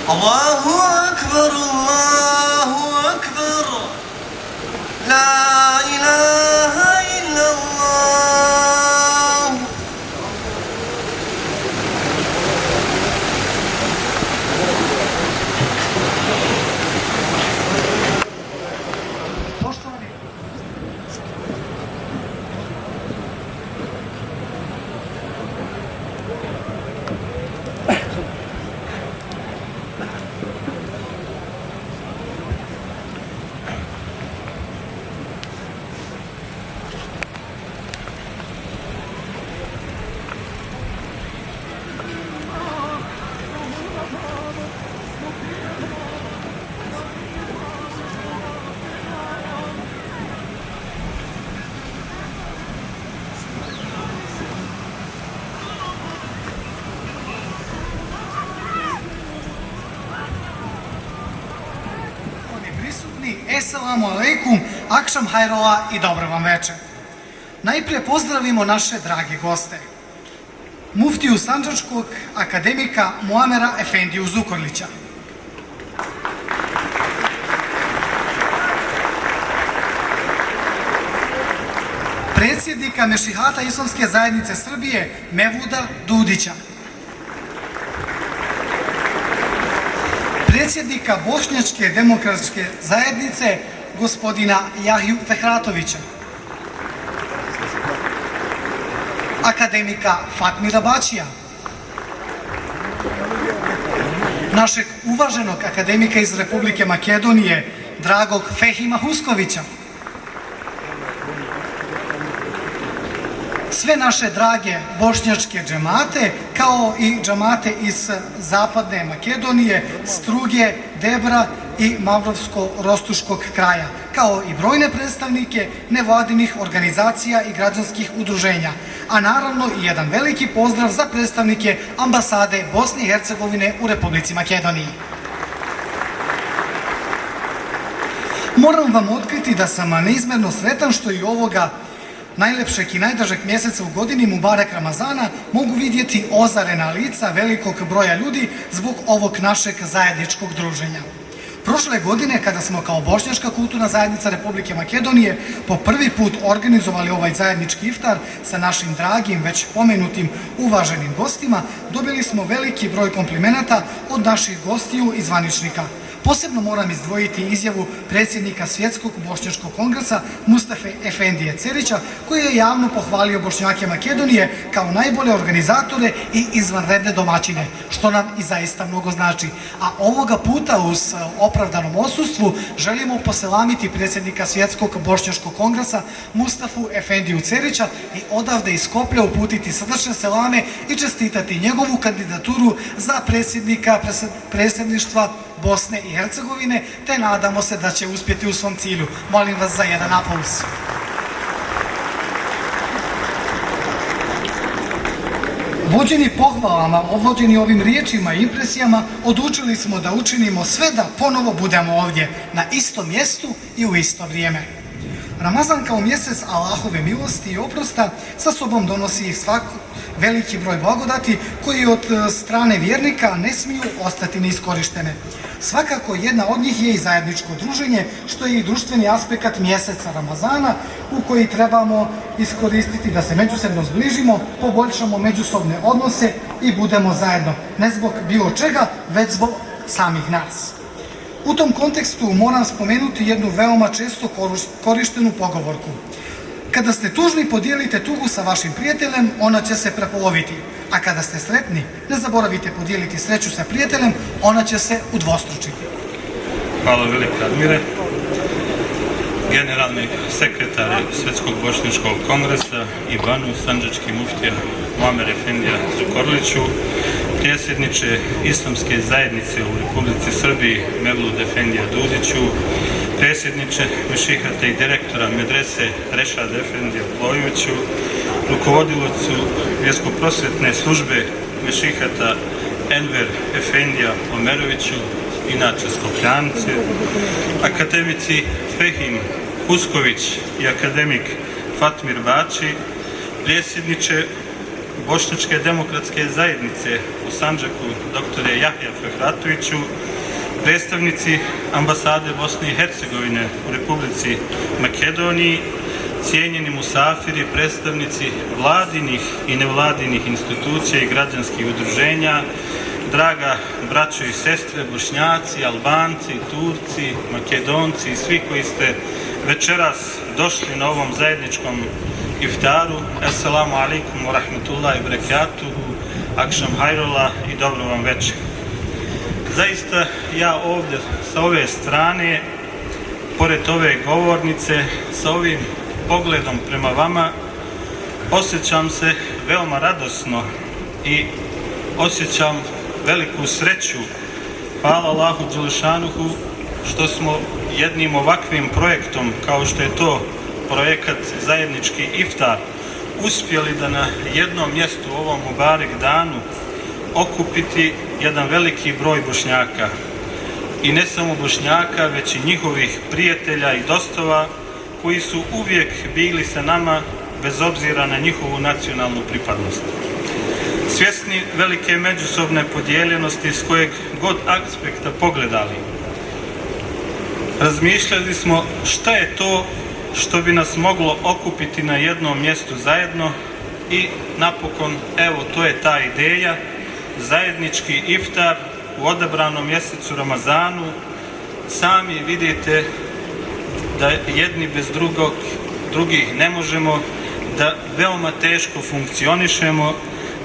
الله أكبر الله أكبر لا إله إلا الله. Esselamu alaikum, akšam hajrova i dobro vam večer. Najprije pozdravimo naše drage goste. Muftiju Sandžačkog, akademika Muamera Efendiju Zukorlića. Predsjednika Mešihata Islamske zajednice Srbije Mevluda Dudića. Predsjednika Bošnjačke demokratske zajednice gospodina Jahju Fehratovića, akademika Fatmira Bačija, našeg uvaženog akademika iz Republike Makedonije dragog Fehima Huskovića, sve naše drage bošnjačke džemate, kao i džemate iz zapadne Makedonije, Struge, Debra i Mavrovsko-Rostuškog kraja, kao i brojne predstavnike nevladinih organizacija i građanskih udruženja, a naravno i jedan veliki pozdrav za predstavnike ambasade Bosne i Hercegovine u Republici Makedoniji. Moram vam otkriti da sam neizmerno sretan što i ovoga najlepšeg i najdražeg mjeseca u godini, Mubarek Ramazana, mogu vidjeti ozarena lica velikog broja ljudi zbog ovog našeg zajedničkog druženja. Prošle godine, kada smo kao Bošnjačka kulturna zajednica Republike Makedonije po prvi put organizovali ovaj zajednički iftar sa našim dragim, već pomenutim uvaženim gostima, dobili smo veliki broj komplimenata od naših gostiju i zvaničnika. Posebno moram izdvojiti izjavu predsjednika Svjetskog bošnjačkog kongresa Mustafe Efendije Cerića, koji je javno pohvalio Bošnjake Makedonije kao najbolje organizatore i izvanredne domaćine, što nam i zaista mnogo znači. A ovoga puta uz opravdanom odsustvu želimo poselamiti predsjednika Svjetskog bošnjačkog kongresa Mustafu Efendiju Cerića i odavde iz Skoplja uputiti srdačne selame i čestitati njegovu kandidaturu za predsjednika predsjedništva Bosne i Hercegovine, te nadamo se da će uspjeti u svom cilju. Molim vas za jedan aplauz. Vođeni pohvalama, vođeni ovim riječima i impresijama, odlučili smo da učinimo sve da ponovo budemo ovdje, na istom mjestu i u isto vrijeme. Ramazan kao mjesec Allahove milosti i oprosta sa sobom donosi veliki broj blagodati koji od strane vjernika ne smiju ostati neiskorištene. Svakako jedna od njih je i zajedničko druženje, što je i društveni aspekt mjeseca Ramazana u koji trebamo iskoristiti da se međusobno zbližimo, poboljšamo međusobne odnose i budemo zajedno, ne zbog bilo čega, već zbog samih nas. U tom kontekstu moram spomenuti jednu veoma često korištenu pogovorku. Kada ste tužni, podijelite tugu sa vašim prijateljem, ona će se prepoloviti. A kada ste sretni, ne zaboravite podijeliti sreću sa prijateljem, ona će se udvostručiti. Hvala velika Admire. Generalni sekretar Svjetskog bošnjačkog kongresa i banu Sandžački muftija Muamer Efendija Zukorliću, predsjedniče Islamske zajednice u Republici Srbiji Mevlud Efendija Dudiću, predsjedniče Mešihata i direktora medrese Rešad Efendija Plojeviću, rukovodilacu vjersko-prosvjetne službe Mešihata Enver Efendija Omeroviću, inače Skopljance, akademici Fehim Husković i akademik Fatmir Bači, predsjedniče Bošnjačke demokratske zajednice u Sandžaku dr. Jahja Fehratoviću, predstavnici ambasade Bosne i Hercegovine u Republici Makedoniji, cijenjeni musafiri, predstavnici vladinih i nevladinih institucija i građanskih udruženja, draga braćo i sestre, Bošnjaci, Albanci, Turci, Makedonci i svi koji ste večeras došli na ovom zajedničkom iftaru. Assalamu alaikum wa rahmatullahi wa barakatuhu, akšam hajrola i dobro vam večer. Zaista ja ovdje sa ove strane, pored ove govornice, sa ovim pogledom prema vama, osjećam se veoma radosno i osjećam veliku sreću. Hvala Allahu Đelešanuhu što smo jednim ovakvim projektom, kao što je to projekat zajednički iftar, uspjeli da na jednom mjestu u ovom Mubarek danu okupiti jedan veliki broj Bošnjaka. I ne samo Bošnjaka, već i njihovih prijatelja i dostava koji su uvijek bili sa nama bez obzira na njihovu nacionalnu pripadnost. Svjesni velike međusobne podijeljenosti s kojeg god aspekta pogledali, razmišljali smo šta je to što bi nas moglo okupiti na jednom mjestu zajedno i napokon, evo, to je ta ideja, zajednički iftar u odabranom mjesecu Ramazanu. Sami vidite da jedni bez drugih ne možemo, da veoma teško funkcionišemo,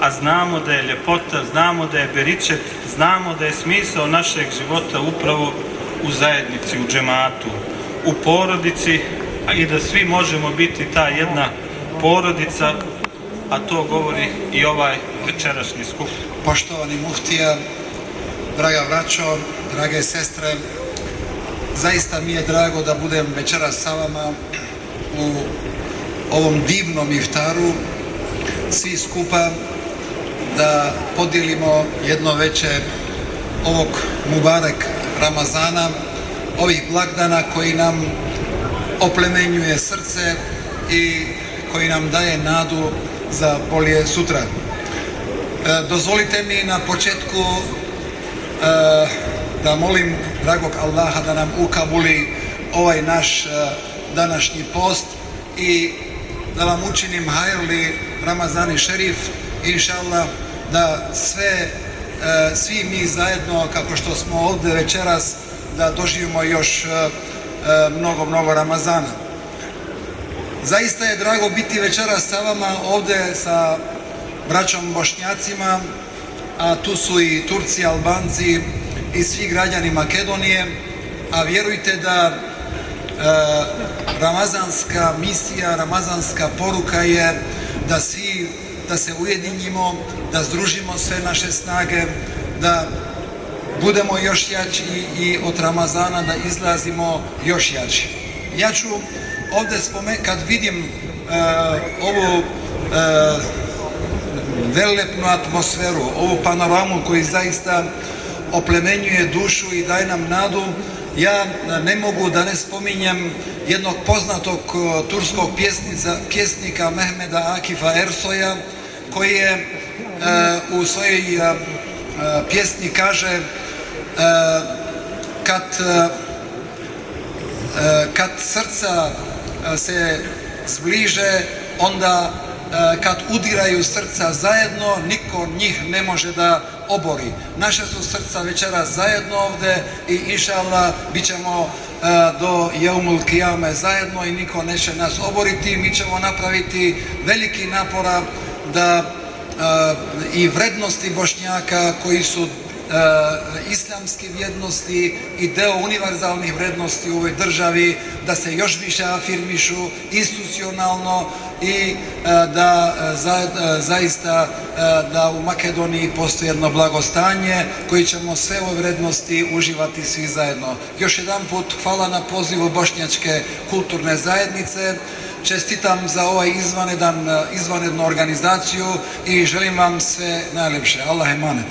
a znamo da je ljepota, znamo da je beričet, znamo da je smisao našeg života upravo u zajednici, u džematu, u porodici, i da svi možemo biti ta jedna porodica, a to govori i ovaj večerašnji skup. Poštovani muftija, draga braćo, drage sestre, zaista mi je drago da budem večeras sa vama u ovom divnom iftaru, svi skupa da podijelimo jedno večer ovog Mubarek Ramazana, ovih blagdana koji nam oplemenjuje srce i koji nam daje nadu za bolje sutra. Dozvolite mi na početku da molim dragog Allaha da nam ukabuli ovaj naš današnji post i da vam učinim hajrli Ramazani šerif, inša Allah, da svi mi zajedno, kako što smo ovdje večeras, da doživimo još mnogo Ramazana. Zaista je drago biti večeras sa vama ovdje sa braćom Bošnjacima, a tu su i Turci, Albanci i svi građani Makedonije, a vjerujte da ramazanska misija, ramazanska poruka je da se ujedinimo, da združimo sve naše snage, da budemo još jači i od Ramazana da izlazimo još jači. Ja ću ovdje kad vidim ovu velelepnu atmosferu, ovu panoramu koji zaista oplemenjuje dušu i daje nam nadu, ja ne mogu da ne spominjem jednog poznatog turskog pjesnika Mehmeda Akifa Ersoja, koji je u svojoj pjesni kaže kad srca se zbliže, onda kad udiraju srca zajedno, niko njih ne može da obori. Naše su srca večeras zajedno ovdje i inša Allah bit ćemo do Jeumul Kijame zajedno i niko neće nas oboriti. Mi ćemo napraviti veliki napora da i vrednosti Bošnjaka koji su islamske vrijednosti i deo univerzalnih vrijednosti u ovoj državi, da se još više afirmišu institucionalno i da zaista da u Makedoniji postoji jedno blagostanje koji ćemo sve ove vrijednosti uživati svi zajedno. Još jedan put hvala na pozivu Bošnjačke kulturne zajednice. Čestitam za ovaj izvanrednu organizaciju i želim vam sve najljepše. Allah emanet.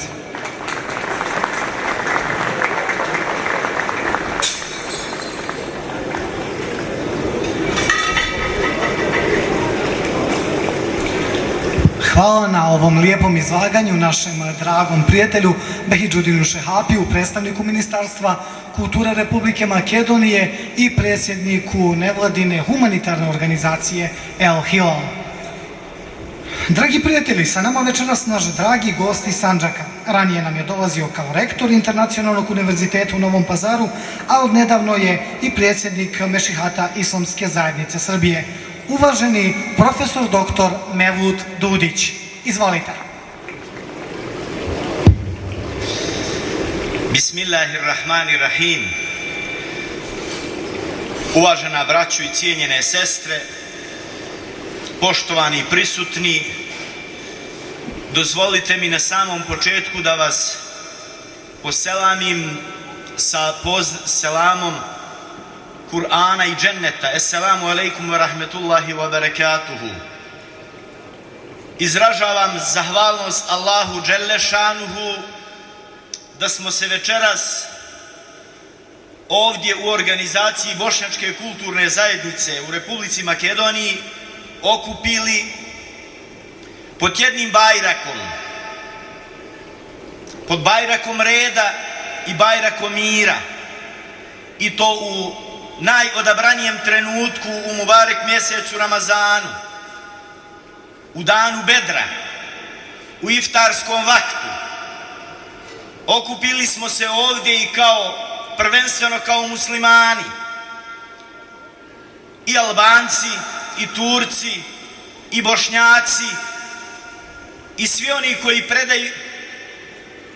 Hvala na ovom lijepom izlaganju našem dragom prijatelju Behidžudinu Šehapiju, predstavniku Ministarstva kulture Republike Makedonije i predsjedniku nevladine humanitarne organizacije El Hilal. Dragi prijatelji, sa nama večeras naš dragi gost iz Sandžaka. Ranije nam je dolazio kao rektor Internacionalnog univerziteta u Novom Pazaru, a odnedavno je i predsjednik Mešihata Islamske zajednice Srbije. Uvaženi profesor dr. Mevlut Dudić. Izvolite. Bismillahirrahmanirrahim. Uvažena braćo i cijenjene sestre, poštovani prisutni, dozvolite mi na samom početku da vas poselamim sa selamom Kur'ana i dženneta. Assalamu alaikum wa rahmetullahi wa barakatuhu. Izražavam zahvalnost Allahu Đelešanuhu da smo se večeras ovdje u organizaciji Bošnjačke kulturne zajednice u Republici Makedoniji okupili pod jednim bajrakom, pod bajrakom reda i bajrakom mira, i to u najodabranijem trenutku u Mubarek mjesecu Ramazanu, u danu Bedra, u iftarskom vaktu. Okupili smo se ovdje i prvenstveno kao muslimani, i Albanci, i Turci, i Bošnjaci, i svi oni koji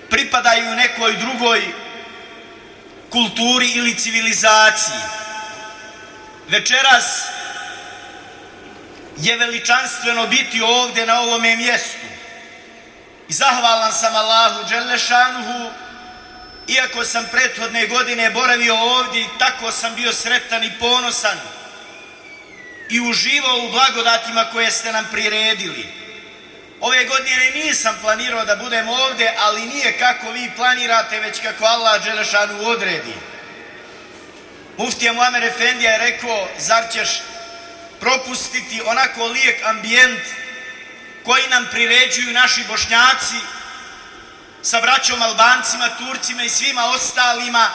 pripadaju nekoj drugoj kulturi ili civilizaciji. Večeras je veličanstveno biti ovdje na ovome mjestu i zahvalan sam Allahu Đelešanuhu, iako sam prethodne godine boravio ovdje i tako sam bio sretan i ponosan i uživao u blagodatima koje ste nam priredili. Ove godine nisam planirao da budem ovdje, ali nije kako vi planirate, već kako Allah Đelešanuhu odredi. Muftija Muamer Efendija je rekao, zar ćeš propustiti onako lijek ambijent koji nam priređuju naši Bošnjaci sa braćom Albancima, Turcima i svima ostalima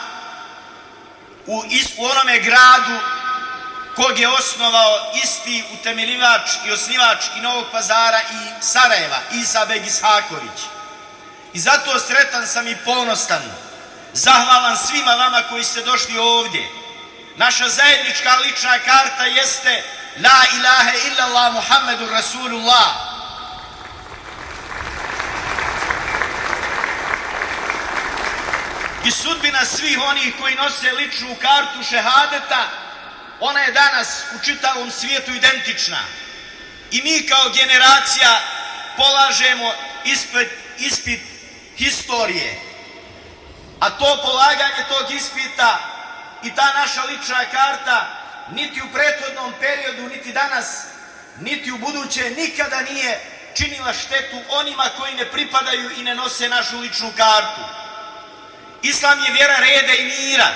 u onome gradu kog je osnovao isti utemeljivač i osnivač i Novog Pazara i Sarajeva, Isa Beg Ishaković. I zato sretan sam i ponosan, zahvalan svima vama koji ste došli ovdje. Naša zajednička lična karta jeste La ilaha illallah Muhammedur Rasulullah. I sudbina svih onih koji nose ličnu kartu šehadeta, ona je danas u čitavom svijetu identična. I mi kao generacija polažemo ispit historije. A to polaganje tog ispita i ta naša lična karta niti u prethodnom periodu, niti danas, niti u buduće nikada nije činila štetu onima koji ne pripadaju i ne nose našu ličnu kartu. Islam je vjera reda i mira,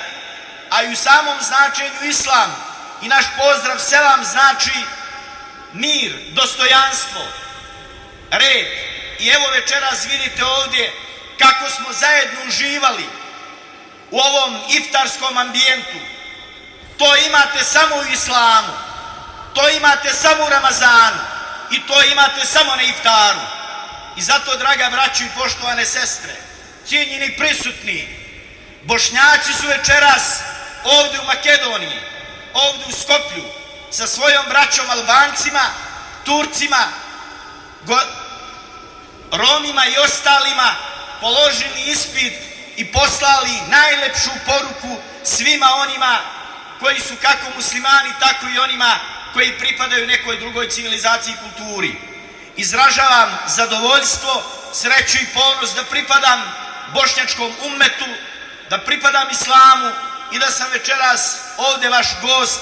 a i u samom značenju islam i naš pozdrav selam znači mir, dostojanstvo, red. I evo večeras vidite ovdje kako smo zajedno uživali u ovom iftarskom ambijentu. To imate samo u islamu, to imate samo u Ramazanu i to imate samo na iftaru. I zato, draga braćo i poštovane sestre, cijenjeni prisutni, Bošnjaci su večeras ovdje u Makedoniji, ovdje u Skoplju, sa svojom braćom Albancima, Turcima, Romima i ostalima položili ispit i poslali najlepšu poruku svima onima koji su kako muslimani, tako i onima koji pripadaju nekoj drugoj civilizaciji i kulturi. Izražavam zadovoljstvo, sreću i ponos da pripadam bošnjačkom ummetu, da pripadam islamu i da sam večeras ovdje vaš gost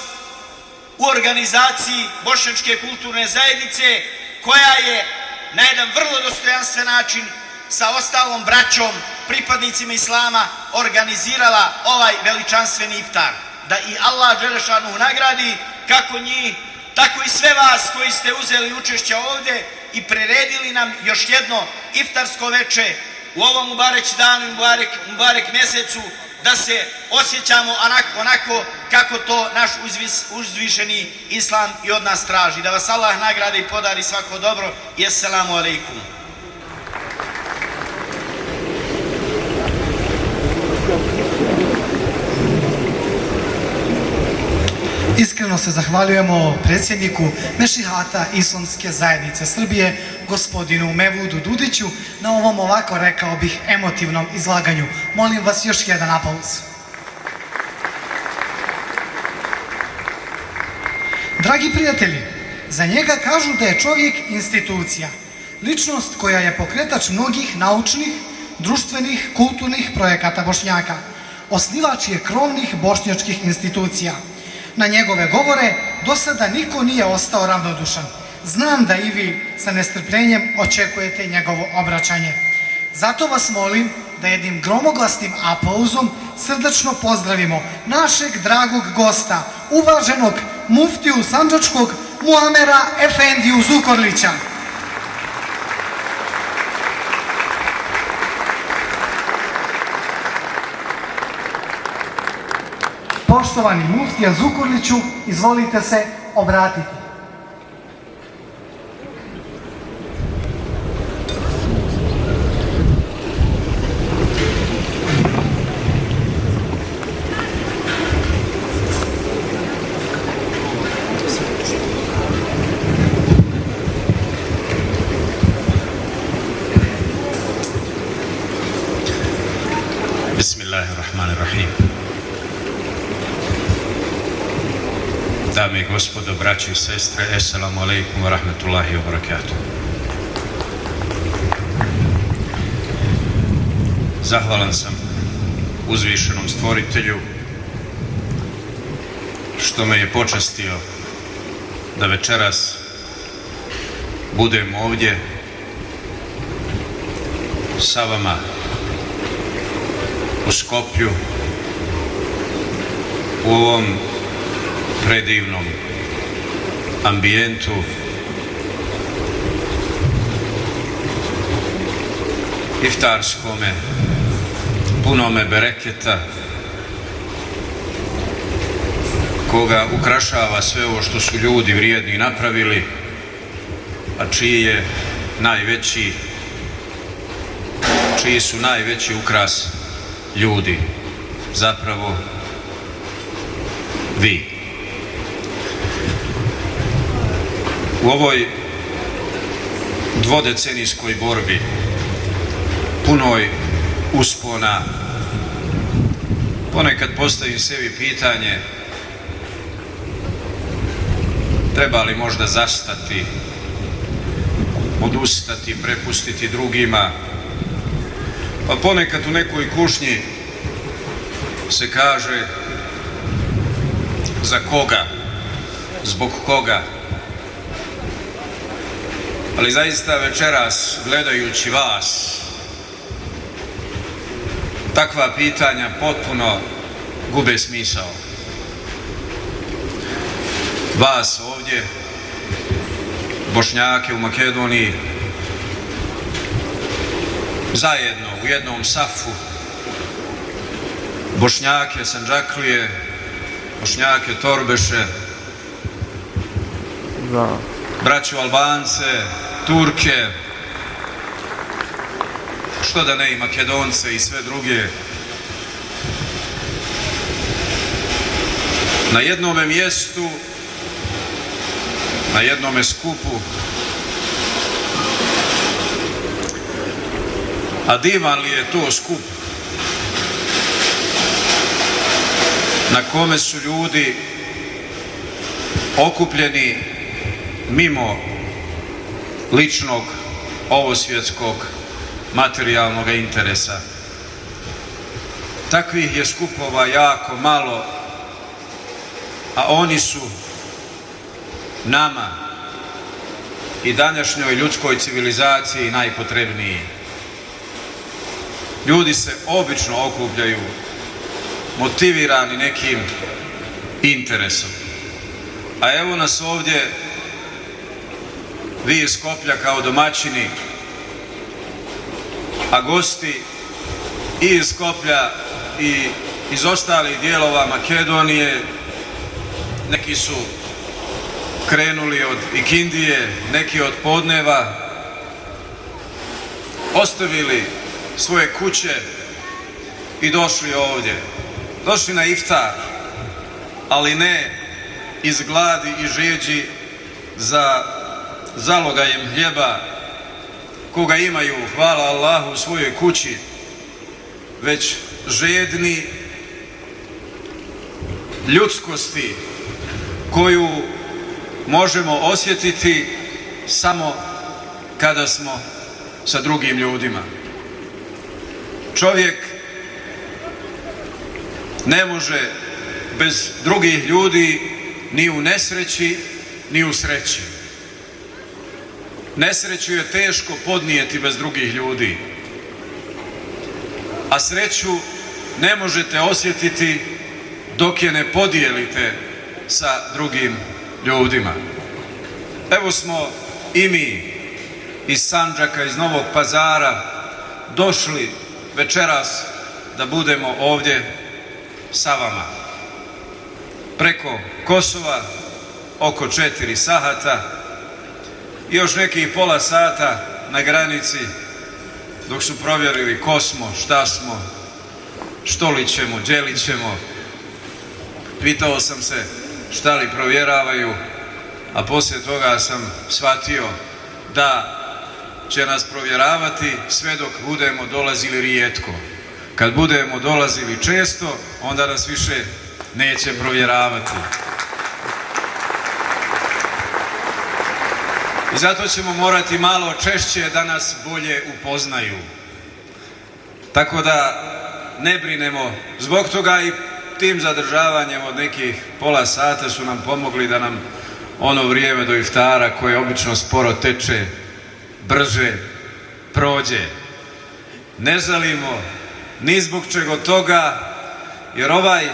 u organizaciji Bošnjačke kulturne zajednice, koja je na jedan vrlo dostojanstven način sa ostalom braćom, pripadnicima islama, organizirala ovaj veličanstveni iftar. Da i Allah Đelešanuhu nagradi kako njih, tako i sve vas koji ste uzeli učešća ovdje i priredili nam još jedno iftarsko veče u ovom Mubarek danu i Mubarek mjesecu, da se osjećamo onako kako to naš uzvišeni Islam i od nas traži. Da vas Allah nagradi i podari svako dobro i assalamu alaikum. Iskreno se zahvaljujemo predsjedniku Mešihata Islamske zajednice Srbije, gospodinu Mevludu Dudiću, na ovom ovako, rekao bih, emotivnom izlaganju. Molim vas još jedan aplauz. Dragi prijatelji, za njega kažu da je čovjek institucija, ličnost koja je pokretač mnogih naučnih, društvenih, kulturnih projekata Bošnjaka. Osnivač je krovnih bošnjačkih institucija. Na njegove govore do sada niko nije ostao ravnodušan. Znam da i vi sa nestrpljenjem očekujete njegovo obraćanje. Zato vas molim da jednim gromoglasnim aplauzom srdačno pozdravimo našeg dragog gosta, uvaženog muftiju Sandžačkog Muamera Efendiju Zukorlića. Poštovani muftija Zukorliću, izvolite se obratiti. Bismillahirrahmanirrahim. Dame i gospodo, braći i sestre, assalamu alaikum wa rahmatullahi wa barakatuh. Zahvalan sam uzvišenom stvoritelju što me je počastio da večeras budem ovdje sa vama u Skoplju, u ovom predivnom ambijentu, iftarskome, punome bereketa, koga ukrašava sve ovo što su ljudi vrijedni napravili, a čiji su najveći ukras ljudi, zapravo vi. U ovoj dvodecenijskoj borbi, punoj uspona, ponekad postavim sebi pitanje treba li možda zastati, odustati, prepustiti drugima. Pa ponekad u nekoj kušnji se kaže za koga, zbog koga. Ali zaista večeras, gledajući vas, takva pitanja potpuno gube smisao. Vas ovdje, Bošnjake u Makedoniji, zajedno u jednom safu, Bošnjake Sandžaklije, Bošnjake Torbeše, braću Albance, Turke, što da ne i Makedonce i sve druge, na jednome mjestu, na jednome skupu. A divan li je to skup na kome su ljudi okupljeni mimo ličnog, ovosvjetskog, materijalnog interesa. Takvih je skupova jako malo, a oni su nama i današnjoj ljudskoj civilizaciji najpotrebniji. Ljudi se obično okupljaju motivirani nekim interesom. A evo nas ovdje vi iz Skoplja kao domaćini, a gosti i iz Skoplja i iz ostalih dijelova Makedonije, neki su krenuli od ikindije, neki od podneva, ostavili svoje kuće i došli ovdje. Došli na iftar, ali ne iz gladi i žeđi za zalogajem hljeba koga imaju, hvala Allahu, u svojoj kući, već žedni ljudskosti koju možemo osjetiti samo kada smo sa drugim ljudima. Čovjek ne može bez drugih ljudi ni u nesreći, ni u sreći. Nesreću je teško podnijeti bez drugih ljudi, a sreću ne možete osjetiti dok je ne podijelite sa drugim ljudima. Evo smo i mi iz Sandžaka, iz Novog Pazara došli večeras da budemo ovdje sa vama. Preko Kosova oko 4 sahata i još nekih pola sata na granici dok su provjerili ko smo, šta smo, što li ćemo, gdje li ćemo. Pitao sam se šta li provjeravaju, a poslije toga sam shvatio da će nas provjeravati sve dok budemo dolazili rijetko. Kad budemo dolazili često, onda nas više neće provjeravati. I zato ćemo morati malo češće da nas bolje upoznaju. Tako da ne brinemo. Zbog toga i tim zadržavanjem od nekih pola sata su nam pomogli da nam ono vrijeme do iftara, koje obično sporo teče, brže prođe. Ne žalimo ni zbog čega od toga, jer ovaj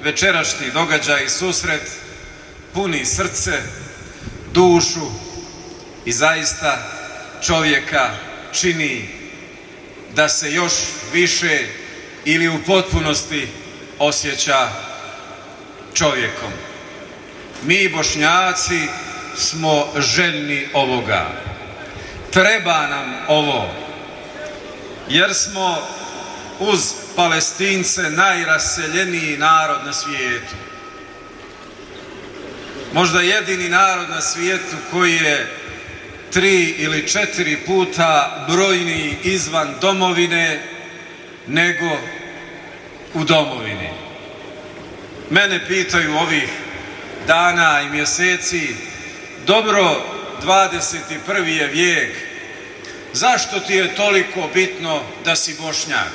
večerašnji događaj i susret puni srce, dušu i zaista čovjeka čini da se još više ili u potpunosti osjeća čovjekom. Mi Bošnjaci smo željni ovoga. Treba nam ovo, jer smo uz Palestince najraseljeniji narod na svijetu. Možda jedini narod na svijetu koji je 3 ili 4 puta brojniji izvan domovine nego u domovini. Mene pitaju ovih dana i mjeseci, dobro, 21. je vijek, zašto ti je toliko bitno da si Bošnjak?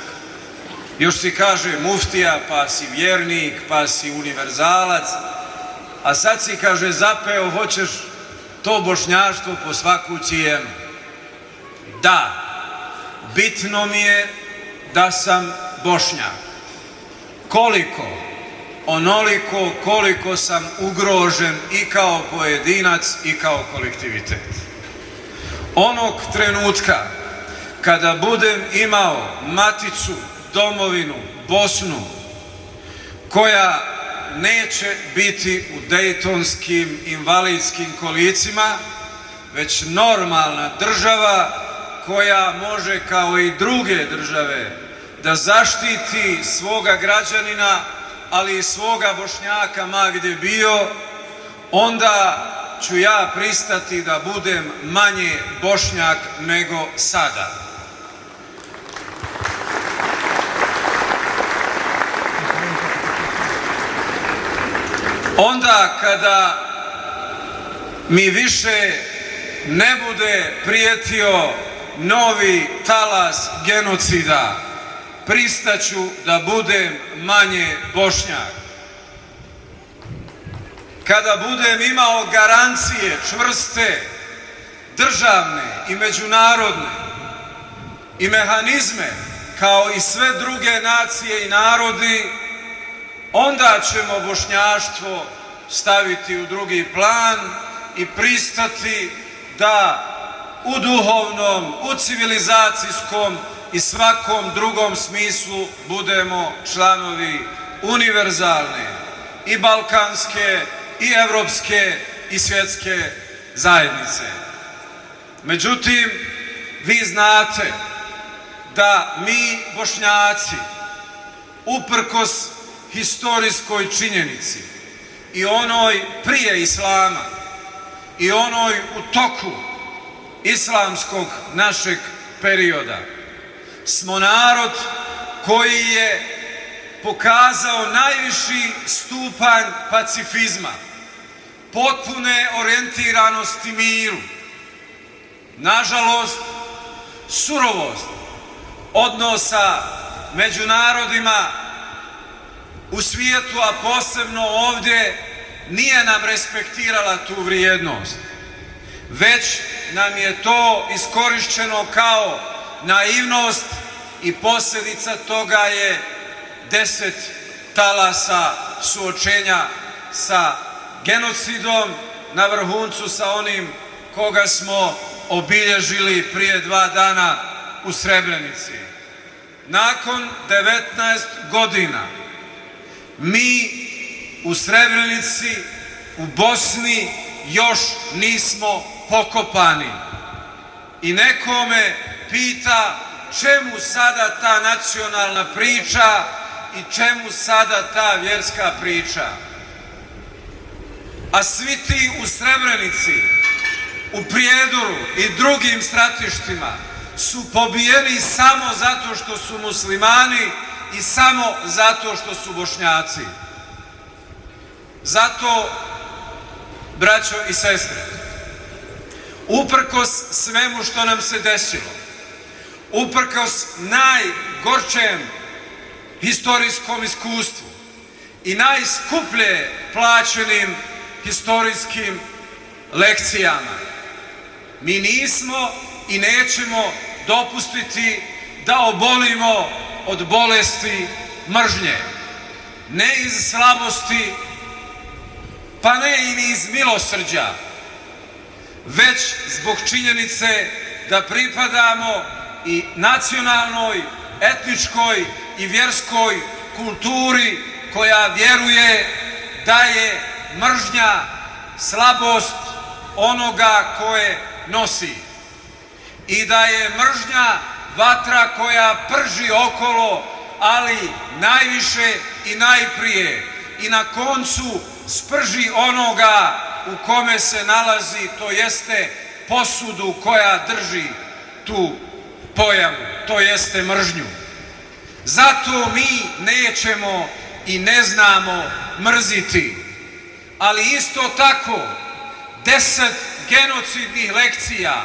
Još si kaže muftija, pa si vjernik, pa si univerzalac, a sad si, kaže, zapeo, hoćeš to bošnjaštvo po svaku cijenu. Da, bitno mi je da sam Bošnjak. Koliko? Onoliko koliko sam ugrožen i kao pojedinac i kao kolektivitet. Onog trenutka kada budem imao maticu, domovinu, Bosnu, koja neće biti u dejtonskim invalidskim kolicima, već normalna država koja može, kao i druge države, da zaštiti svoga građanina, ali i svoga Bošnjaka ma gdje bio, onda ću ja pristati da budem manje Bošnjak nego sada. Onda kada mi više ne bude prijetio novi talas genocida, pristaću da budem manje Bošnjak. Kada budem imao garancije čvrste, državne i međunarodne i mehanizme kao i sve druge nacije i narodi, onda ćemo bošnjaštvo staviti u drugi plan i pristati da u duhovnom, u civilizacijskom i svakom drugom smislu budemo članovi univerzalne i balkanske i evropske i svjetske zajednice. Međutim, vi znate da mi Bošnjaci uprkos historijskoj činjenici i onoj prije islama i onoj u toku islamskog našeg perioda smo narod koji je pokazao najviši stupanj pacifizma, potpune orijentiranosti miru. Nažalost, surovost odnosa među narodima u svijetu, a posebno ovdje, nije nam respektirala tu vrijednost, već nam je to iskorišćeno kao naivnost i posljedica toga je 10 talasa suočenja sa genocidom, na vrhuncu sa onim koga smo obilježili prije 2 dana u Srebrenici. Nakon 19 godina mi u Srebrenici, u Bosni još nismo pokopani. I neko me pita čemu sada ta nacionalna priča i čemu sada ta vjerska priča. A svi ti u Srebrenici, u Prijedoru i drugim stratištima su pobijeni samo zato što su muslimani i samo zato što su Bošnjaci. Zato, braćo i sestre, uprkos svemu što nam se desilo, uprkos najgorčem historijskom iskustvu i najskuplje plaćenim historijskim lekcijama, mi nismo i nećemo dopustiti da obolimo od bolesti mržnje. Ne iz slabosti, pa ne i iz milosrđa, već zbog činjenice da pripadamo i nacionalnoj, etničkoj i vjerskoj kulturi koja vjeruje da je mržnja slabost onoga koje nosi i da je mržnja vatra koja prži okolo, ali najviše i najprije i na koncu sprži onoga u kome se nalazi, to jeste posudu koja drži tu pojavu, to jeste mržnju. Zato mi nećemo i ne znamo mrziti, ali isto tako 10 genocidnih lekcija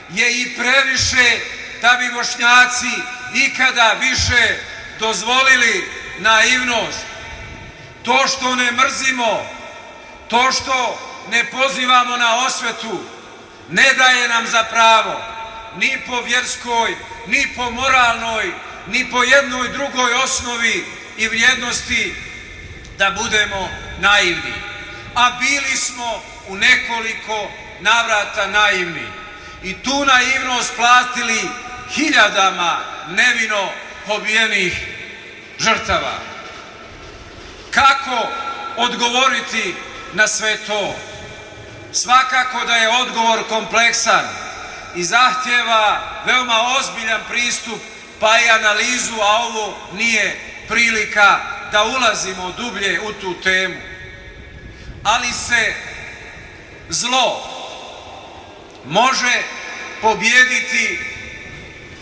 je i previše da bi Bošnjaci ikada više dozvolili naivnost. To što ne mrzimo, to što ne pozivamo na osvetu, ne daje nam za pravo ni po vjerskoj, ni po moralnoj, ni po jednoj drugoj osnovi i vrijednosti da budemo naivni. A bili smo u nekoliko navrata naivni i tu naivnost platili hiljadama nevino pobijenih žrtava. Kako odgovoriti na sve to? Svakako da je odgovor kompleksan i zahtjeva veoma ozbiljan pristup pa i analizu, a ovo nije prilika da ulazimo dublje u tu temu. Ali se zlo može pobijediti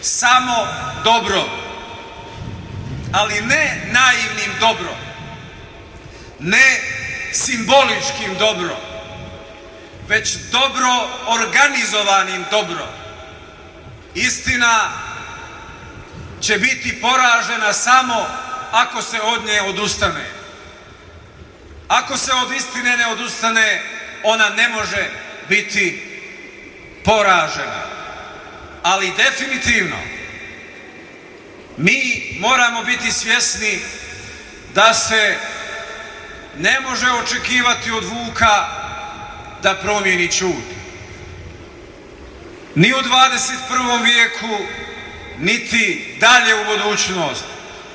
samo dobrom, ali ne naivnim dobrom, ne simboličkim dobrom, već dobro organizovanim dobrom. Istina će biti poražena samo ako se od nje odustane. Ako se od istine ne odustane, ona ne može biti poražena. Ali definitivno mi moramo biti svjesni da se ne može očekivati od vuka da promijeni ćud. Ni u 21. vijeku, niti dalje u budućnost,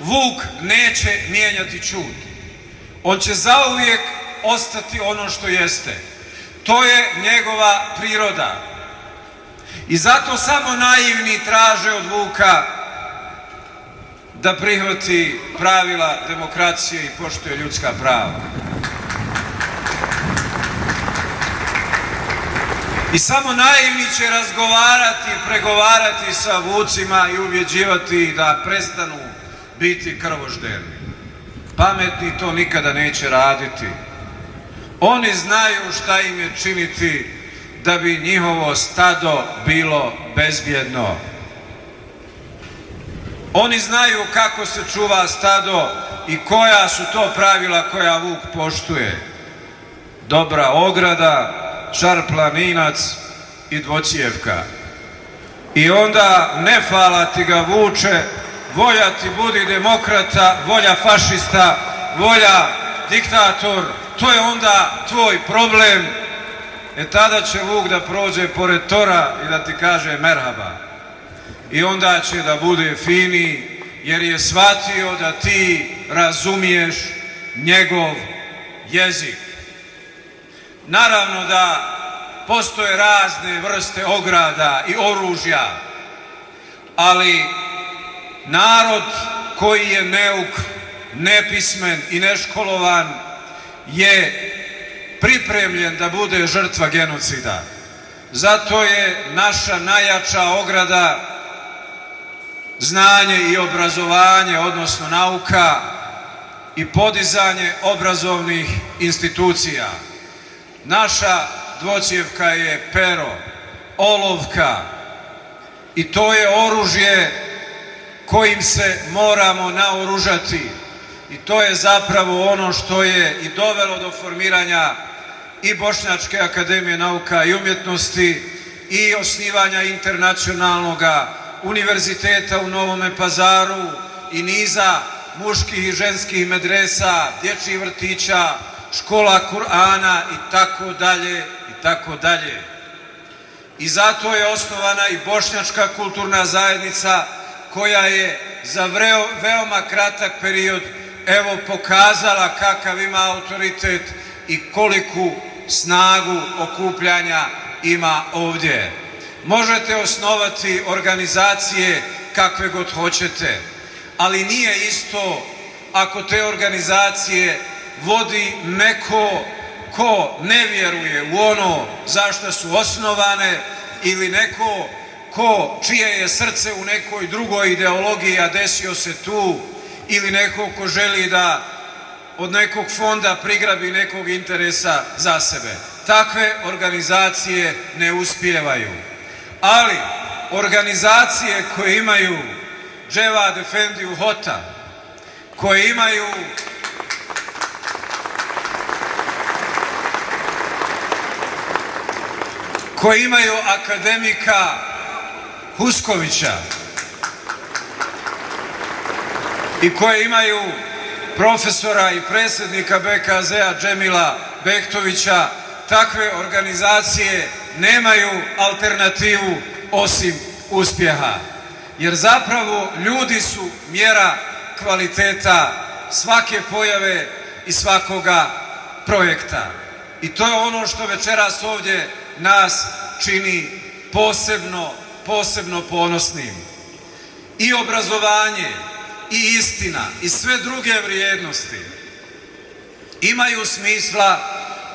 vuk neće mijenjati ćud. On će zauvijek ostati ono što jeste. To je njegova priroda. I zato samo naivni traže od vuka da prihvati pravila demokracije i poštuje ljudska prava. I samo naivni će razgovarati i pregovarati sa vucima i ubjeđivati da prestanu biti krvožderni. Pametni to nikada neće raditi. Oni znaju šta im je činiti da bi njihovo stado bilo bezbjedno. Oni znaju kako se čuva stado i koja su to pravila koja vuk poštuje. Dobra ograda, šarplaninac i dvocijevka. I onda ne fala ti ga vuče, volja ti budi demokrata, volja fašista, volja diktator, to je onda tvoj problem. Tada će vuk da prođe pored tora i da ti kaže merhaba. I onda će da bude fini jer je shvatio da ti razumiješ njegov jezik. Naravno da postoje razne vrste ograda i oružja, ali narod koji je neuk, nepismen i neškolovan je pripremljen da bude žrtva genocida. Zato je naša najjača ograda znanje i obrazovanje, odnosno nauka i podizanje obrazovnih institucija. Naša dvocijevka je pero, olovka i to je oružje kojim se moramo naoružati. I to je zapravo ono što je i dovelo do formiranja i Bošnjačke akademije nauka i umjetnosti i osnivanja internacionalnog univerziteta u Novome Pazaru i niza muških i ženskih medresa, dječjih vrtića, škola Kur'ana i tako dalje i tako dalje. I zato je osnovana i Bošnjačka kulturna zajednica koja je za veoma kratak period evo pokazala kakav ima autoritet i koliku snagu okupljanja ima ovdje. Možete osnovati organizacije kakve god hoćete, ali nije isto ako te organizacije vodi neko ko ne vjeruje u ono zašto su osnovane ili neko čije je srce u nekoj drugoj ideologiji, a desio se tu, ili neko ko želi da od nekog fonda prigrabi nekog interesa za sebe. Takve organizacije ne uspijevaju. Ali organizacije koje imaju Dževad Efendiju Hota, koje imaju akademika Huskovića i koje imaju profesora i predsjednika BKZ-a Džemila Bektovića, takve organizacije nemaju alternativu osim uspjeha. Jer zapravo ljudi su mjera kvaliteta svake pojave i svakoga projekta. I to je ono što večeras ovdje nas čini posebno ponosnim. I obrazovanje, i istina, i sve druge vrijednosti imaju smisla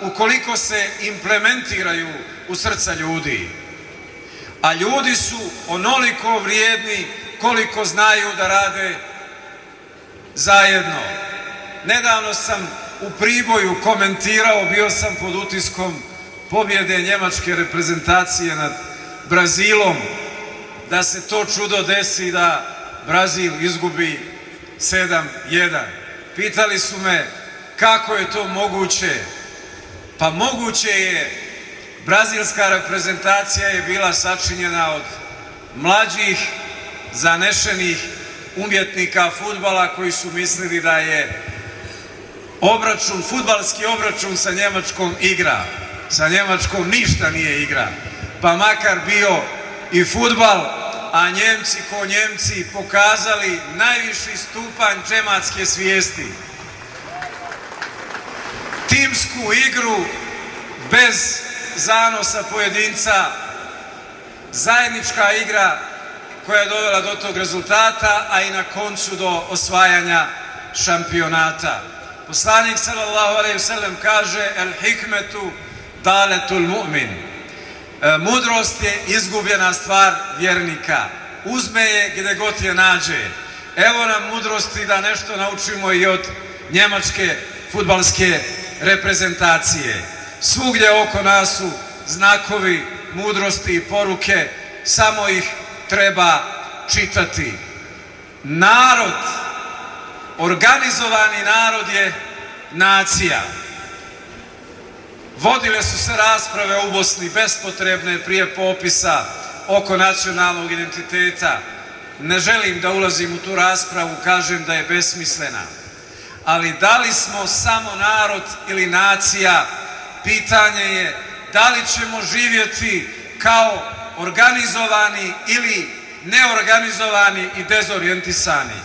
ukoliko se implementiraju u srca ljudi. A ljudi su onoliko vrijedni koliko znaju da rade zajedno. Nedavno sam u Priboju komentirao, bio sam pod utiskom pobjede njemačke reprezentacije nad Brazilom, da se to čudo desi da Brazil izgubi 7-1. Pitali su me kako je to moguće. Pa moguće je, brazilska reprezentacija je bila sačinjena od mlađih, zanešenih umjetnika fudbala koji su mislili da je fudbalski obračun sa Njemačkom igra. Sa Njemačkom ništa nije igra, pa makar bio i fudbal, a Njemci ko Njemci pokazali najviši stupanj džematske svijesti. Timsku igru bez zanosa pojedinca, zajednička igra koja je dovela do tog rezultata, a i na koncu do osvajanja šampionata. Poslanik sallallahu alejhi ve sellem kaže: El hikmetu daletul mu'min. Mudrost je izgubljena stvar vjernika. Uzme je gdje god je nađe. Evo nam mudrosti da nešto naučimo i od njemačke fudbalske reprezentacije. Svugdje oko nas su znakovi mudrosti i poruke, samo ih treba čitati. Narod, organizovani narod je nacija. Vodile su se rasprave u Bosni bespotrebne prije popisa oko nacionalnog identiteta. Ne želim da ulazim u tu raspravu, kažem da je besmislena. Ali da li smo samo narod ili nacija, pitanje je da li ćemo živjeti kao organizovani ili neorganizovani i dezorijentisani.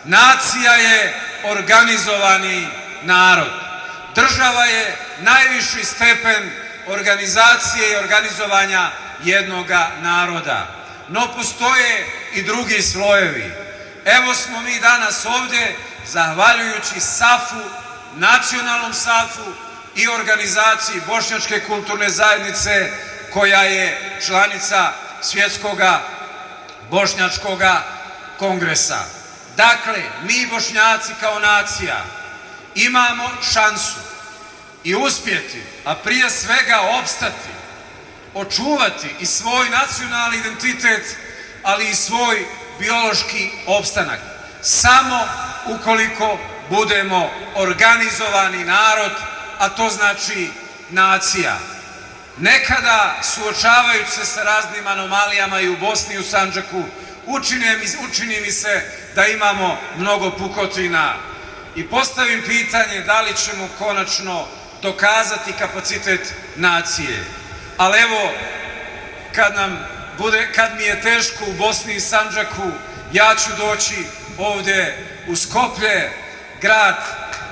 Nacija je organizovani narod. Država je najviši stepen organizacije i organizovanja jednoga naroda. No postoje i drugi slojevi. Evo smo mi danas ovdje zahvaljujući SAF-u, nacionalnom SAF-u i organizaciji Bošnjačke kulturne zajednice koja je članica Svjetskoga bošnjačkoga kongresa. Dakle, mi Bošnjaci kao nacija imamo šansu i uspjeti, a prije svega opstati, očuvati i svoj nacionalni identitet, ali i svoj biološki opstanak. Samo ukoliko budemo organizovani narod, a to znači nacija. Nekada, suočavajući se sa raznim anomalijama i u Bosni i u Sandžaku, učini mi se da imamo mnogo pukotina i postavim pitanje da li ćemo konačno dokazati kapacitet nacije. Ali evo, kad mi je teško u Bosni i Sandžaku, ja ću doći ovdje u Skoplje, grad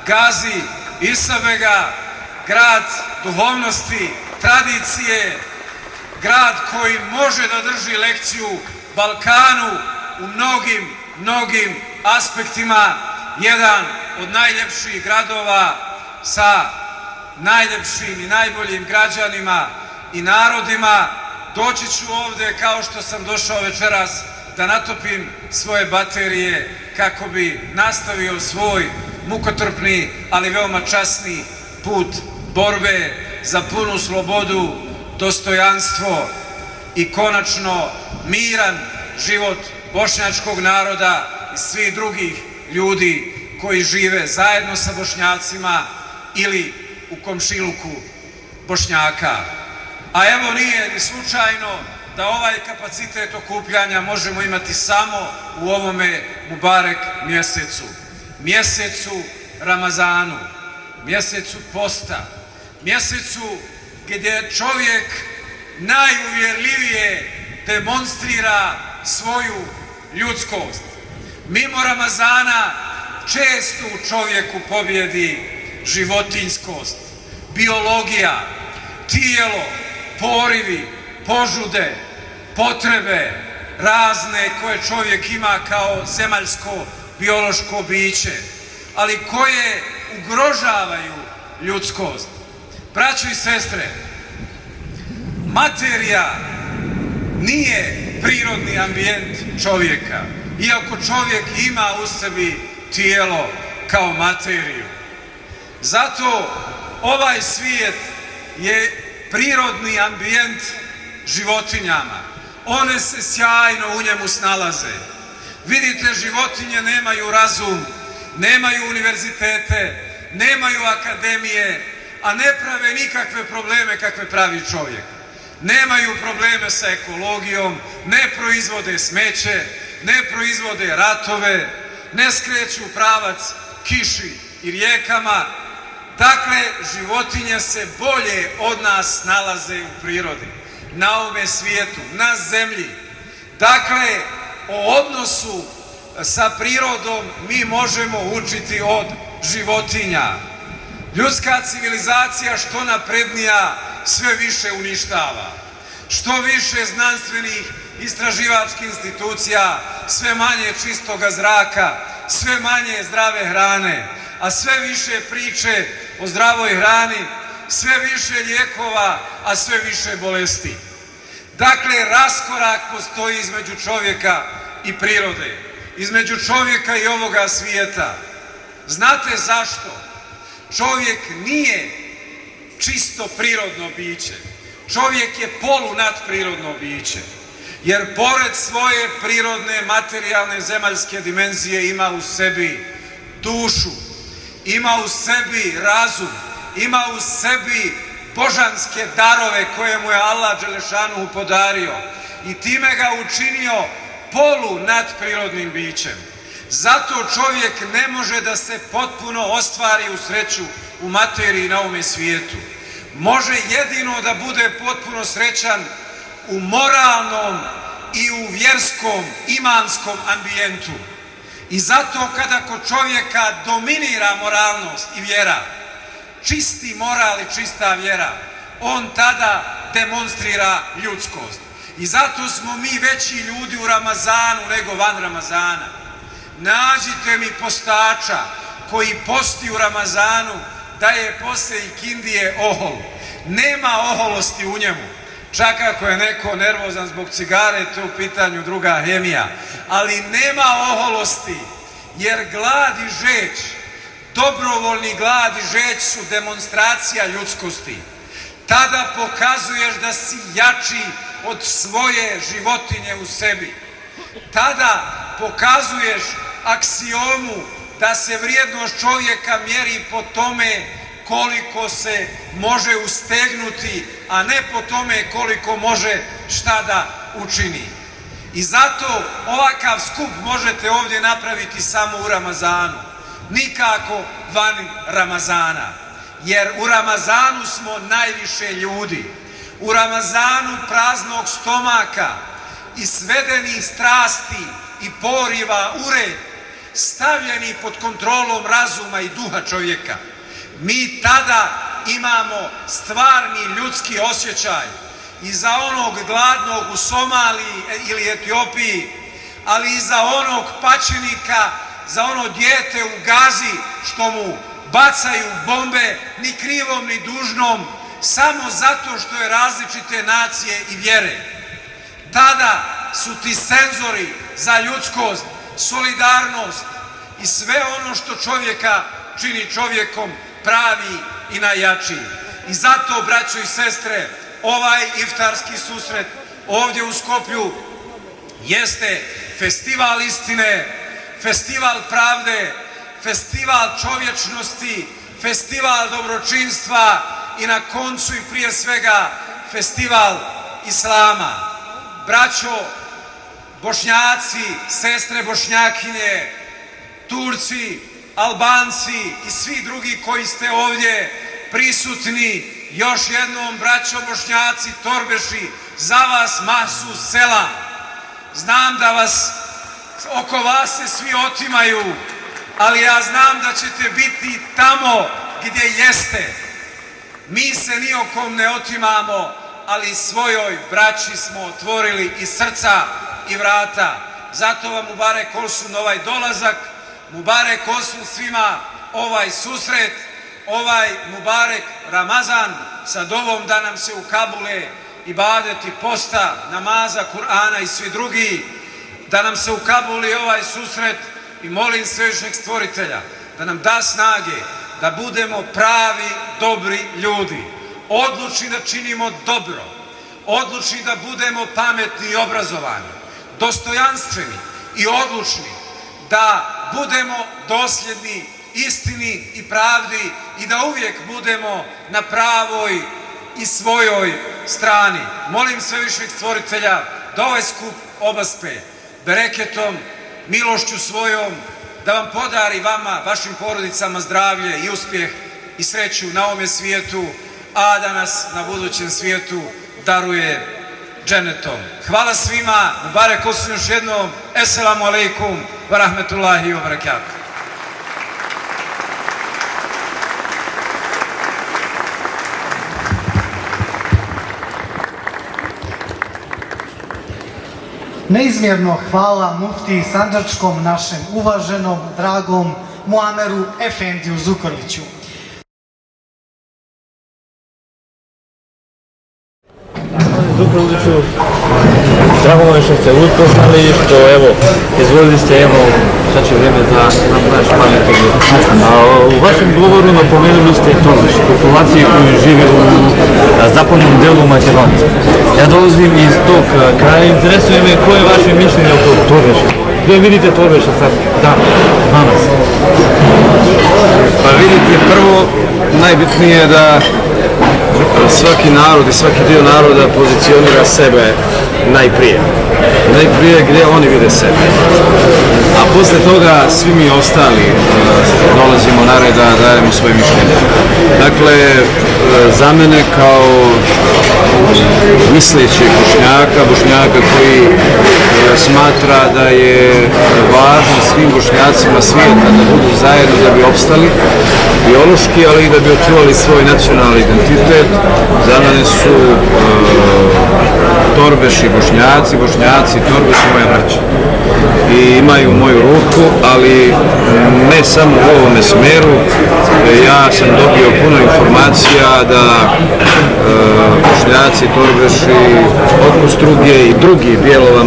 Gazi Isabega, grad duhovnosti, tradicije, grad koji može da drži lekciju Balkanu u mnogim aspektima, jedan od najljepših gradova sa najljepšim i najboljim građanima i narodima. Doći ću ovdje kao što sam došao večeras da natopim svoje baterije kako bi nastavio svoj mukotrpni, ali veoma časni put borbe za punu slobodu, dostojanstvo i konačno miran život bošnjačkog naroda i svih drugih ljudi koji žive zajedno sa Bošnjacima ili u komšiluku Bošnjaka. A evo, nije ni slučajno da ovaj kapacitet okupljanja možemo imati samo u ovome Mubarek mjesecu. Mjesecu Ramazanu, mjesecu posta, mjesecu gdje čovjek najuvjerljivije demonstrira svoju ljudskost. Mimo Ramazana često u čovjeku pobjedi životinjskost, biologija, tijelo, porivi, požude, potrebe razne koje čovjek ima kao zemaljsko biološko biće, ali koje ugrožavaju ljudskost. Braćo i sestre, materija nije prirodni ambijent čovjeka, iako čovjek ima u sebi tijelo kao materiju. Zato ovaj svijet je prirodni ambijent životinjama. One se sjajno u njemu snalaze. Vidite, životinje nemaju razum, nemaju univerzitete, nemaju akademije, a ne prave nikakve probleme kakve pravi čovjek. Nemaju probleme sa ekologijom, ne proizvode smeće, ne proizvode ratove, ne skreću pravac kiši i rijekama. Dakle, životinje se bolje od nas nalaze u prirodi, na ovome svijetu, na zemlji, Dakle, o odnosu sa prirodom mi možemo učiti od životinja. Ljudska civilizacija što naprednija sve više uništava. Što više znanstvenih istraživačkih institucija, sve manje čistoga zraka, sve manje zdrave hrane, a sve više priče o zdravoj hrani, sve više lijekova, a sve više bolesti. Dakle, raskorak postoji između čovjeka i prirode, između čovjeka i ovoga svijeta. Znate zašto? Čovjek nije čisto prirodno biće. Čovjek je polunadprirodno biće. Jer pored svoje prirodne, materijalne, zemaljske dimenzije ima u sebi dušu, ima u sebi razum, ima u sebi božanske darove koje mu je Allah Đelešanuhu podario i time ga učinio polunadprirodnim bićem. Zato čovjek ne može da se potpuno ostvari u sreću u materiji na ovome svijetu. Može jedino da bude potpuno srećan u moralnom i u vjerskom, imanskom ambijentu. I zato kada kod čovjeka dominira moralnost i vjera, čisti moral i čista vjera, on tada demonstrira ljudskost. I zato smo mi veći ljudi u Ramazanu nego van Ramazana. Nađite mi postača koji posti u Ramazanu da je poslije ikindije ohol. Nema oholosti u njemu. Čak ako je neko nervozan zbog cigare, to je u pitanju druga hemija. Ali nema oholosti, jer glad i žeđ, dobrovoljni glad i žeđ su demonstracija ljudskosti. Tada pokazuješ da si jači od svoje životinje u sebi. Tada pokazuješ aksiomu da se vrijednost čovjeka mjeri po tome koliko se može ustegnuti, a ne po tome koliko može šta da učini. I zato ovakav skup možete ovdje napraviti samo u Ramazanu, nikako van Ramazana. Jer u Ramazanu smo najviše ljudi. U Ramazanu praznog stomaka i svedenih strasti i poriva u red, stavljeni pod kontrolom razuma i duha čovjeka. Mi tada imamo stvarni ljudski osjećaj i za onog gladnog u Somaliji ili Etiopiji, ali i za onog pačenika, za ono dijete u Gazi što mu bacaju bombe ni krivom ni dužnom, samo zato što je različite nacije i vjere. Tada su ti senzori za ljudskost, solidarnost i sve ono što čovjeka čini čovjekom pravi i najjači. I zato, braćo i sestre, ovaj iftarski susret ovdje u Skoplju jeste festival istine, festival pravde, festival čovječnosti, festival dobročinstva i na koncu i prije svega festival Islama. Braćo Bošnjaci, sestre Bošnjakinje, Turci, Albanci i svi drugi koji ste ovdje prisutni, još jednom, braćo Bošnjaci, Torbeši, za vas masu selam. Znam da vas, oko vas se svi otimaju, ali ja znam da ćete biti tamo gdje jeste. Mi se ni o kom ne otimamo, ali svojoj braći smo otvorili i srca i vrata. Zato vam mubarek olsun ovaj dolazak, mubarek olsun svima ovaj susret, ovaj mubarek Ramazan sa dovom da nam se ukabule ibadeti posta, namaza, Kur'ana i svi drugi, da nam se ukabuli ovaj susret i molim svevišnjeg stvoritelja da nam da snage da budemo pravi, dobri ljudi, odlučni da činimo dobro, odlučni da budemo pametni i obrazovani, dostojanstveni i odlučni, da budemo dosljedni istini i pravdi i da uvijek budemo na pravoj i svojoj strani. Molim svevišnjeg stvoritelja da ovaj skup obaspe bereketom, milošću svojom, da vam podari vama, vašim porodicama zdravlje i uspjeh i sreću na ovome svijetu, a da nas na budućem svijetu daruje dženetom. Hvala svima, mubarek olsun još jednom, esselamu alaikum wa rahmetullahi wa barakatuh. Neizmjerno hvala muftiji Sandžačkom, našem uvaženom, dragom Muameru Efendiju Zukorliću. Zukorliću, drago mi je što ste upoznali, što evo, izvolili ste, evo, sad će vrijeme za naš pametovni. A u vašem govoru napomenuli ste Torbež, populaciji koji žive u zapadnom delu Makedonije. Ja dolazim iz tog kraja, interesuje me koje je vaše mišljenje oko Torbeža. Gdje vidite Torbeža sad, danas? Pa vidite, prvo, najbitnije je da svaki narod i svaki dio naroda pozicionira sebe najprije. Najprije gdje oni vide sebe. A posle toga svi mi ostali dolazimo na red da dajemo svoje mišljenje. Dakle, za mene kao mislećih Bošnjaka koji smatra da je važno svim Bošnjacima svijeta da budu zajedno da bi opstali biološki, ali i da bi očuvali svoj nacionalni identitet. Za mene su Torbeši Bošnjaci, Torbeši moja braća. I imaju moju ruku, ali ne samo u ovome smeru. Ja sam dobio puno informacija da Bošnjaci, Torbeši, od Struge i drugih dijelova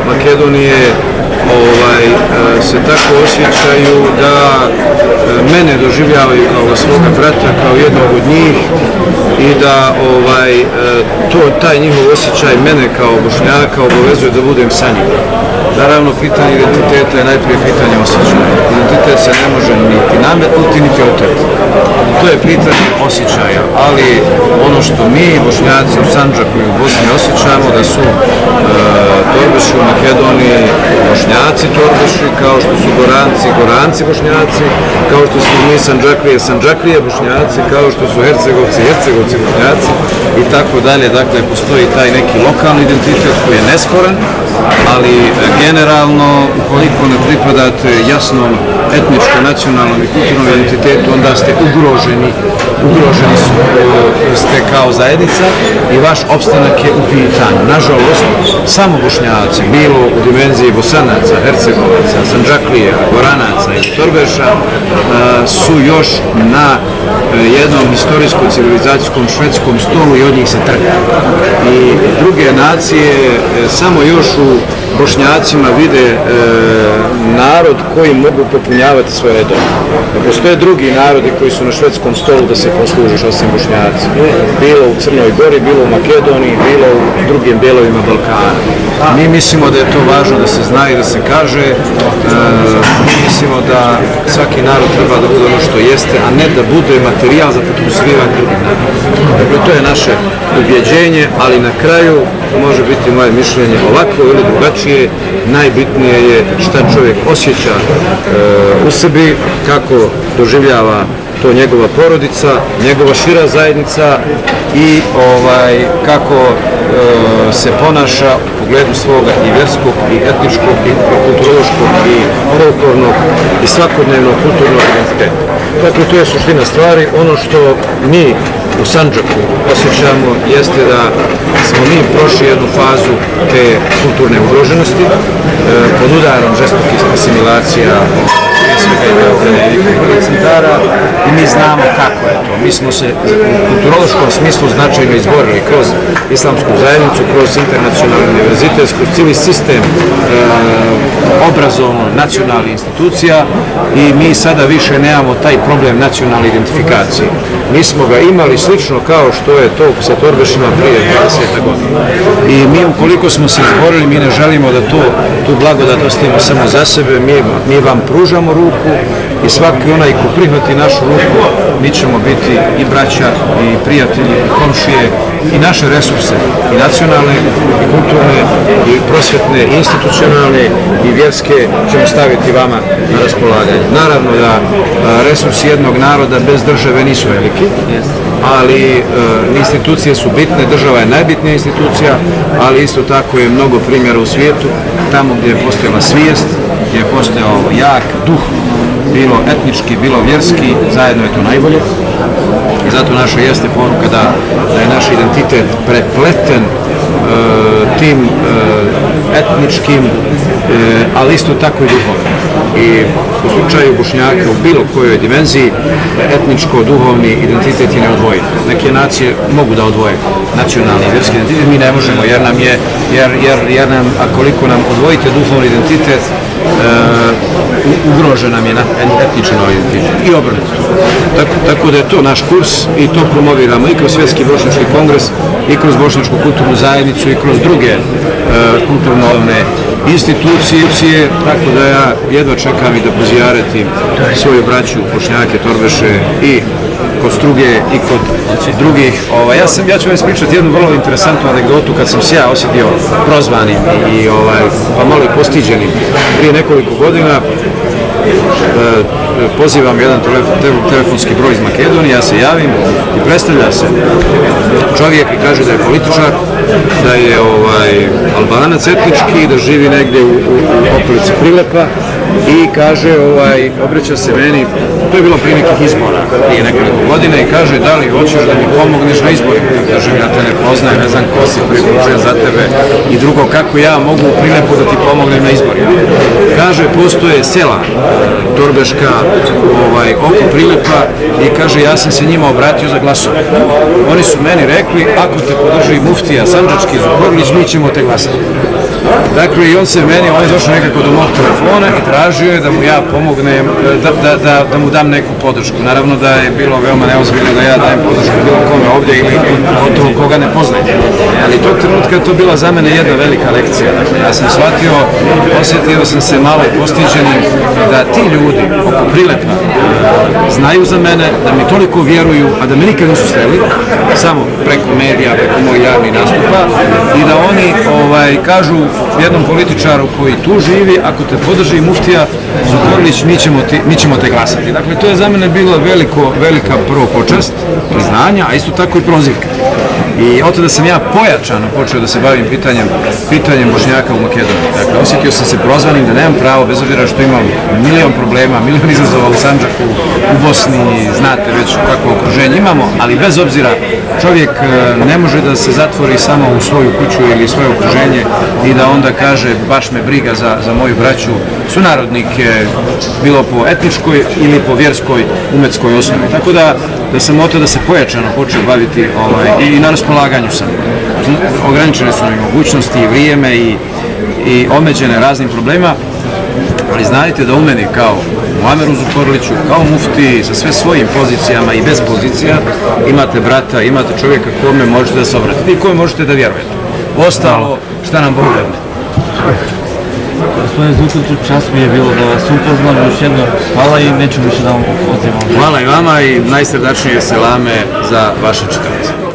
Makedonije se tako osjećaju da mene doživljavaju kao svoga brata, kao jednog od njih i da taj njihov osjećaj mene kao Bošnjaka obavezuje da budem sa njim. Naravno, pitanje identiteta je najprije pitanje osjećaja. Identitet se ne može niti nametnuti, niti oteti. To je pitanje osjećaja, ali ono što mi, Bošnjaci u Sandžaku i u Bosni osjećamo da su Torbeši u Makedoniji Bošnjaci Torbeši, kao što su Goranci Bošnjaci, kao što smo mi Sandžaklije Bošnjaci, kao što su Hercegovci Bošnjaci i tako dalje. Dakle, postoji taj neki lokalni identitet koji je nesporan, ali generalno, ukoliko ne pripadate jasnom etničkom, nacionalnom i kulturnom identitetu, onda ste ugroženi ste kao zajednica i vaš opstanak je u pitanju. Nažalost, samo Bošnjaci, bilo u dimenziji Bosanaca, Hercegovaca, Sandžaklija, Goranaca i Torbeša, su još na jednom istorijsko-civilizacijskom švedskom stolu i od njih se trga. I druge nacije samo još u Bošnjacima vide narod koji mogu popunjavati svoje redove. Postoje drugi narodi koji su na švedskom stolu da se poslužiš osim Bošnjaci. Bilo u Crnoj Gori, bilo u Makedoniji, bilo u drugim dijelovima Balkana. Mi mislimo da je to važno da se zna i da se kaže. Mi mislimo da svaki narod treba da bude ono što jeste, a ne da bude materijal za potkusivanje drugih naroda. Dakle, to je naše ubjeđenje, ali na kraju može biti moje mišljenje ovako ili drugačije. Najbitnije je šta čovjek osjeća u sebi, kako doživljava to njegova porodica, njegova šira zajednica i kako se ponaša u pogledu svoga i vjerskog, i etničkog, i kulturološkog, i folklornog, i svakodnevnog kulturnog identiteta. Dakle, to je suština stvari. Ono što mi u Sandžaku osjećamo jeste da smo mi prošli jednu fazu te kulturne ugroženosti pod udarom žestokih asimilacija svega i Beograda i drugih centara i mi znamo kako je to. Mi smo se u kulturološkom smislu značajno izborili kroz islamsku zajednicu, kroz internacionalni univerzitet, kroz cijeli sistem obrazovno-nacionalnih institucija i mi sada više nemamo taj problem nacionalne identifikacije. Mi smo ga imali slično kao što je to sa Torbešima prije 20 godina. I mi ukoliko smo se izborili, mi ne želimo da tu blagodat ostavimo samo za sebe, mi vam pružamo ruku i svaki onaj ko prihvati našu ruku, mi ćemo biti i braća, i prijatelji, i komšije, i naše resurse, i nacionalne, i kulturne, i prosvetne, i institucionalne, i vjerske ćemo staviti vama na raspolaganje. Naravno da resursi jednog naroda bez države nisu veliki, ali institucije su bitne, država je najbitnija institucija, ali isto tako je mnogo primjera u svijetu, tamo gdje je postojala svijest, gdje je postojao jak duh, bilo etnički, bilo vjerski, zajedno je to najbolje. I zato naša jeste poruka da je naš identitet prepleten tim etničkim, ali isto tako i duhovnim. I u slučaju Bošnjaka u bilo kojoj dimenziji etničko-duhovni identitet je neodvojen. Neke nacije mogu da odvoje nacionalni i vjerski identitet, mi ne možemo jer nam, a koliko nam odvojite duhovni identitet, ugrožen nam je etnički identitet i obrnuto. Tako da je to naš kurs i to promoviramo i kroz Svjetski bošnjački kongres i kroz Bošnjačku kulturnu zajednicu i kroz druge kulturno-ovne institucije, tako da ja jedva čekam i da pozijaretim svoju braću Bošnjake, Torbeše i kod Struge i kod drugih. Ja ću vam ispričati jednu vrlo interesantnu anegdotu kad sam se ja osjetio prozvanim i pa malo i postiđenim. Prije nekoliko godina pozivam jedan telefonski broj iz Makedonije, ja se javim i predstavlja se čovjek i kaže da je političar, da je Albanac etnički, da živi negdje u okolici Prilepa i kaže, obraća se meni, to je bilo prije nekih izbora, prije nekoliko godina i kaže da li hoćeš da mi pomogneš na izborima. Kažem, ja te ne poznajem, ne znam ko si priključen za tebe i drugo, kako ja mogu u Prilepu da ti pomognem na izborima. Kaže, postoje sela Torbeška oko Prilepa i kaže, ja sam se njima obratio za glasove. Oni su meni rekli, ako te podrži muftija Sandžački Zukorlić, mi ćemo te glasati. Dakle, i on je došao nekako do mog telefona i tražio je da mu ja pomognem, da mu dam neku podršku. Naravno da je bilo veoma neozbiljno da ja dajem podršku bilo kome ovdje ili gotovo koga ne poznajem. Ali tog trenutka je to bila za mene jedna velika lekcija. Dakle, ja sam shvatio, osjetio sam se malo postiđenim da ti ljudi oko Prilepa znaju za mene, da mi toliko vjeruju, a da me nikad nisu sreli, samo preko medija, preko mojih javnih nastupa i da oni kažu jednom političaru koji tu živi, ako te podrži muftija Zukorlić, mi ćemo te glasati. Dakle, to je za mene bila velika prvo počast, priznanja, a isto tako i prozivka. I od tada sam ja pojačano počeo da se bavim pitanjem Bošnjaka u Makedoniji. Dakle, osjetio sam se prozvanim da nemam pravo, bez obzira što imam milion problema, milion izazova u Sandžaku, u Bosni, znate već kakvo okruženje imamo, ali bez obzira čovjek ne može da se zatvori samo u svoju kuću ili svoje okruženje i da onda kaže baš me briga za moju braću, sunarodnike, bilo po etničkoj ili po vjerskoj, umetskoj osnovi. Tako da sam od tada se pojačano počeo baviti i na raspolaganju sam. Ograničene su mi mogućnosti i vrijeme i omeđene raznim problema, ali znajte da u meni kao Muameru Zukorliću, kao mufti, sa sve svojim pozicijama i bez pozicija, imate brata, imate čovjeka kome možete da se obratite i kome možete da vjerujete. Ostalo, šta nam Bog da. Gospodine Zukorliću, čast mi je bilo da vas upoznam još jednom. Hvala i nećemo više da vam odzimamo. Hvala i vama i najsrdačnije selame za vaše čitavce.